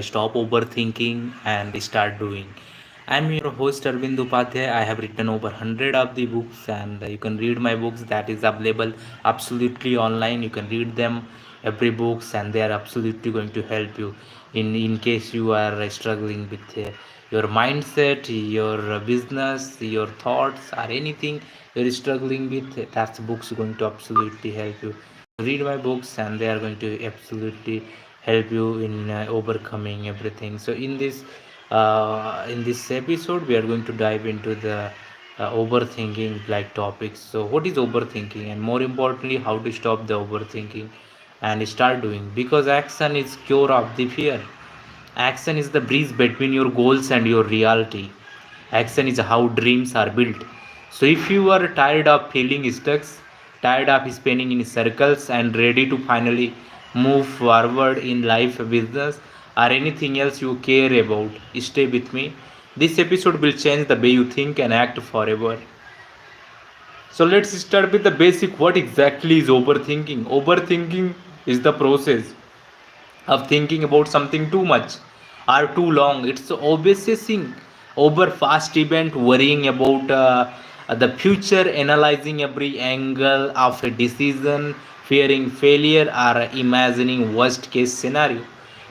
stop overthinking and start doing. I'm your host Arvind Upadhyay. I have written over 100 of the books, and you can read my books that is available absolutely online. You can read them every books, and they are absolutely going to help you in case you are struggling with your mindset, your business, your thoughts, or anything you're struggling with. That's books going to absolutely help you. Read my books, and they are going to absolutely help you in overcoming everything. So in this episode we are going to dive into the overthinking like topics. So what is overthinking, and more importantly, how to stop the overthinking and start doing, because action is cure of the fear. Action is the bridge between your goals and your reality. Action is how dreams are built. So if you are tired of feeling stuck, tired of spinning in circles, and ready to finally move forward in life, business, or anything else you care about, stay with me. This episode will change the way you think and act forever. So let's start with the basic. What exactly is overthinking? Overthinking is the process of thinking about something too much or too long. It's obsessing over fast event, worrying about the future, analyzing every angle of a decision, fearing failure, or imagining worst case scenario.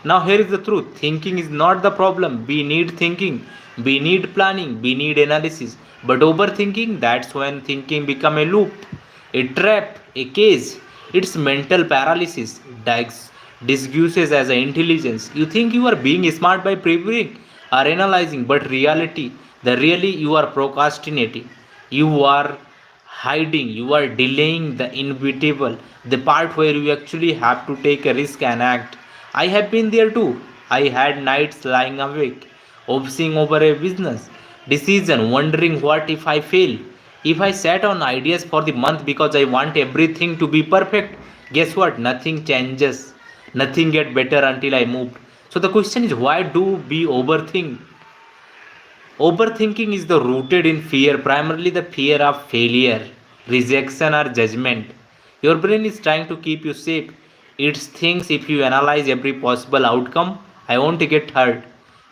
Now here is the truth: thinking is not the problem. We need thinking, we need planning, we need analysis. But overthinking, that's when thinking become a loop, a trap, a cage. It's mental paralysis disguises as an intelligence. You think you are being smart by preparing or analyzing, but the really you are procrastinating. You are hiding, you are delaying the inevitable, the part where you actually have to take a risk and act. I have been there too. I had nights lying awake, obsessing over a business decision, wondering what if I fail. If I sat on ideas for the month because I want everything to be perfect, guess what? Nothing changes. Nothing get better until I moved. So the question is, why do we overthink? Overthinking is the rooted in fear, primarily the fear of failure, rejection, or judgment. Your brain is trying to keep you safe. It thinks if you analyze every possible outcome, I won't get hurt.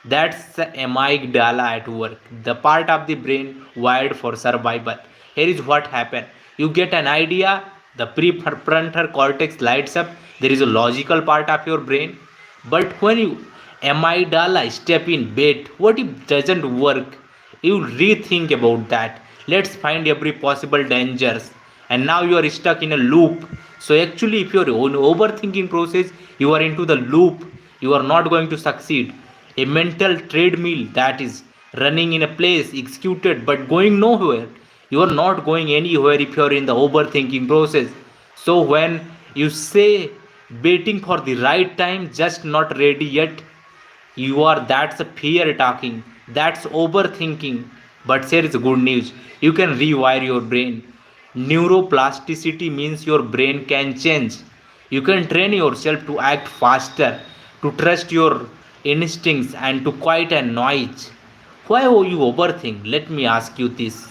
That's the amygdala at work, the part of the brain wired for survival. Here is what happened. You get an idea, the prefrontal cortex lights up, there is a logical part of your brain. But when you amygdala step in, bait, what if doesn't work? You rethink about that. Let's find every possible dangers. And now you are stuck in a loop. So actually, if you are on overthinking process, you are into the loop. You are not going to succeed. A mental treadmill that is running in a place, executed but going nowhere. You are not going anywhere if you are in the overthinking process. So when you say waiting for the right time, just not ready yet, you are, that's a fear talking, that's overthinking. But here is good news: you can rewire your brain. Neuroplasticity means your brain can change. You can train yourself to act faster, to trust your instincts, and to quiet a noise. Why you overthink? Let me ask you this: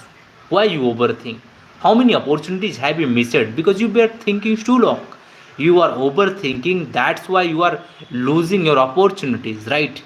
why you overthink? How many opportunities have you missed because you were thinking too long? You are overthinking, that's why you are losing your opportunities, right?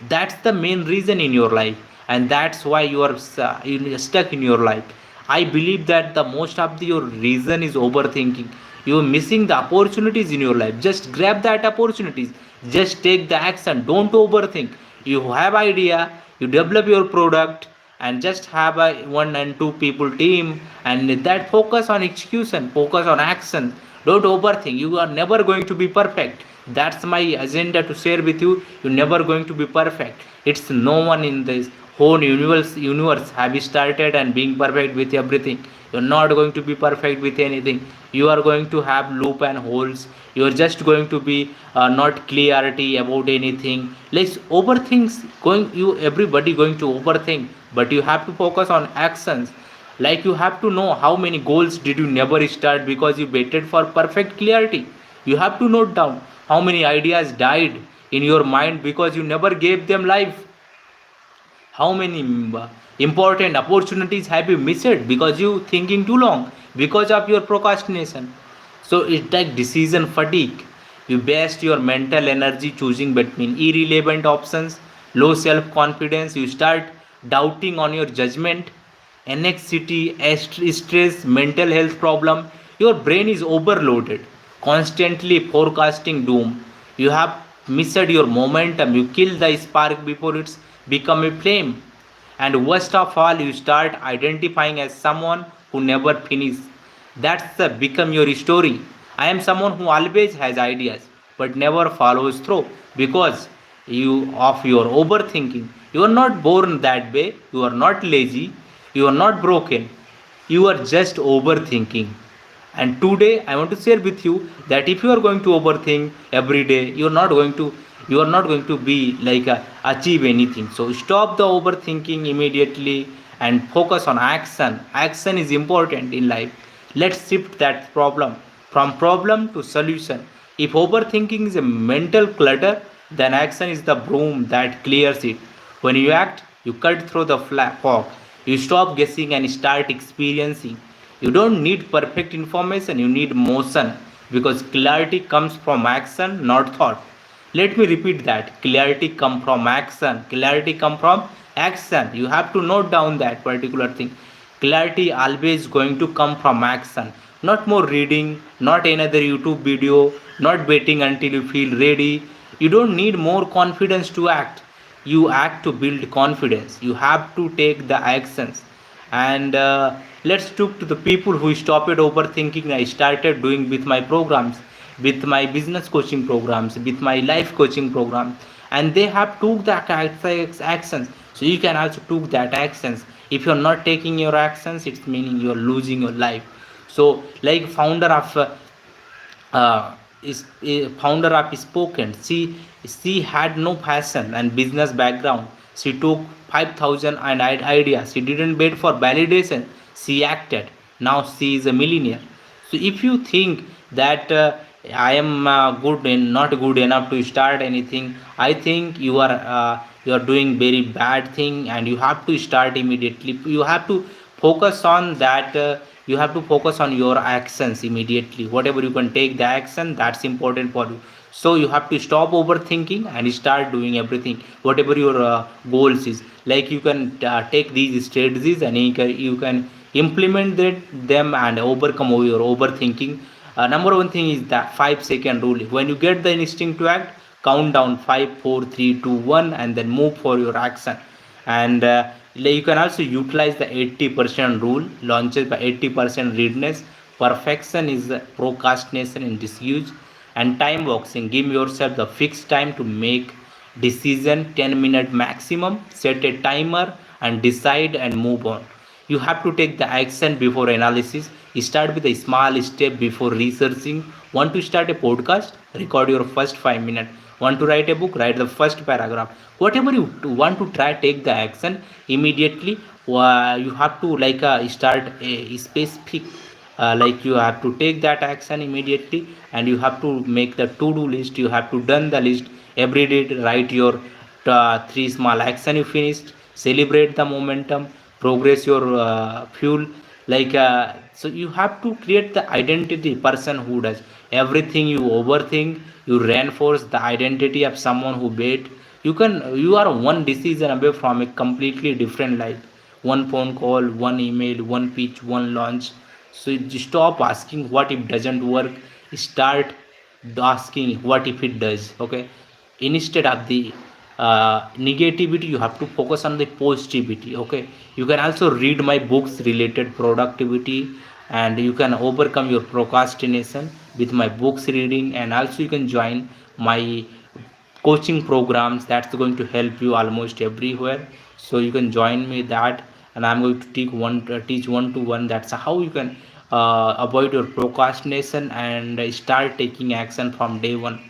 That's the main reason in your life, and that's why you are stuck in your life. I believe that the most of your reason is overthinking. You're missing the opportunities in your life. Just grab that opportunities, just take the action, don't overthink. You have idea, you develop your product, and just have a one and two people team, and that focus on execution, focus on action. Don't overthink. You are never going to be perfect. That's my agenda to share with you. You're never going to be perfect. It's no one in this whole universe have started and being perfect with everything. You're not going to be perfect with anything. You are going to have loop and holes. You're just going to be not clarity about anything. Let's overthink. Going, you everybody going to overthink, but you have to focus on actions. Like, you have to know how many goals did you never start because you waited for perfect clarity. You have to note down how many ideas died in your mind because you never gave them life. How many important opportunities have you missed because you thinking too long, because of your procrastination. So it's like decision fatigue. You waste your mental energy choosing between irrelevant options, low self confidence, you start doubting on your judgment, anxiety, stress, mental health problem. Your brain is overloaded, constantly forecasting doom. You have missed your momentum. You kill the spark before it's become a flame. And worst of all, you start identifying as someone who never finishes. That's the become your story. I am someone who always has ideas but never follows through because you of your overthinking. You are not born that way. You are not lazy. You are not broken. You are just overthinking. And today I want to share with you that if you are going to overthink every day, you are not going to be like achieve anything. So stop the overthinking immediately and focus on action. Action is important in life. Let's shift that problem from problem to solution. If overthinking is a mental clutter, then action is the broom that clears it. When you act, you cut through the fog. You stop guessing and start experiencing. You don't need perfect information, you need motion, because clarity comes from action, not thought. Let me repeat that. Clarity come from action. Clarity come from action. You have to note down that particular thing. Clarity always going to come from action. Not more reading, not another YouTube video, not waiting until you feel ready. You don't need more confidence to act. You act to build confidence. You have to take the actions. And let's talk to the people who stopped overthinking. I started doing with my programs, with my business coaching programs, with my life coaching program, and they have took the actions. So you can also took that actions. If you're not taking your actions, it's meaning you're losing your life. So like is founder of Spoken. She had no passion and business background. She took 5,000 and ideas. She didn't wait for validation. She acted. Now she is a millionaire. So if you think that I am good and not good enough to start anything, I think you are doing very bad thing, and you have to start immediately. You have to focus on that. You have to focus on your actions immediately. Whatever you can take the action, that's important for you. So you have to stop overthinking and start doing everything whatever your goals is. Like you can take these strategies and you can implement them and overcome your overthinking. Number one thing is that 5 second rule. When you get the instinct to act, count down 5, 4, 3, 2, 1, and then move for your action. And you can also utilize the 80% rule. Launches by 80% readiness. Perfection is procrastination in disuse. And time boxing. Give yourself the fixed time to make decision, 10-minute maximum. Set a timer and decide and move on. You have to take the action before analysis. Start with a small step before researching. Want to start a podcast? Record your first 5 minutes. Want to write a book? Write the first paragraph. Whatever you want to try, take the action immediately. You have to like start a specific like you have to take that action immediately, and you have to make the to-do list. You have to done the list every day. Write your three small action you finished. Celebrate the momentum. Progress your fuel. Like so you have to create the identity person who does everything. You overthink, you reinforce the identity of someone who wait. You are one decision away from a completely different life. One phone call, one email, one pitch, one launch. So you stop asking what if doesn't work. Start asking what if it does. Okay, instead of the negativity, you have to focus on the positivity. Okay, you can also read my books related productivity, and you can overcome your procrastination with my books reading. And also you can join my coaching programs that's going to help you almost everywhere. So you can join me that, and I'm going to teach one to one. That's how you can avoid your procrastination and start taking action from day one.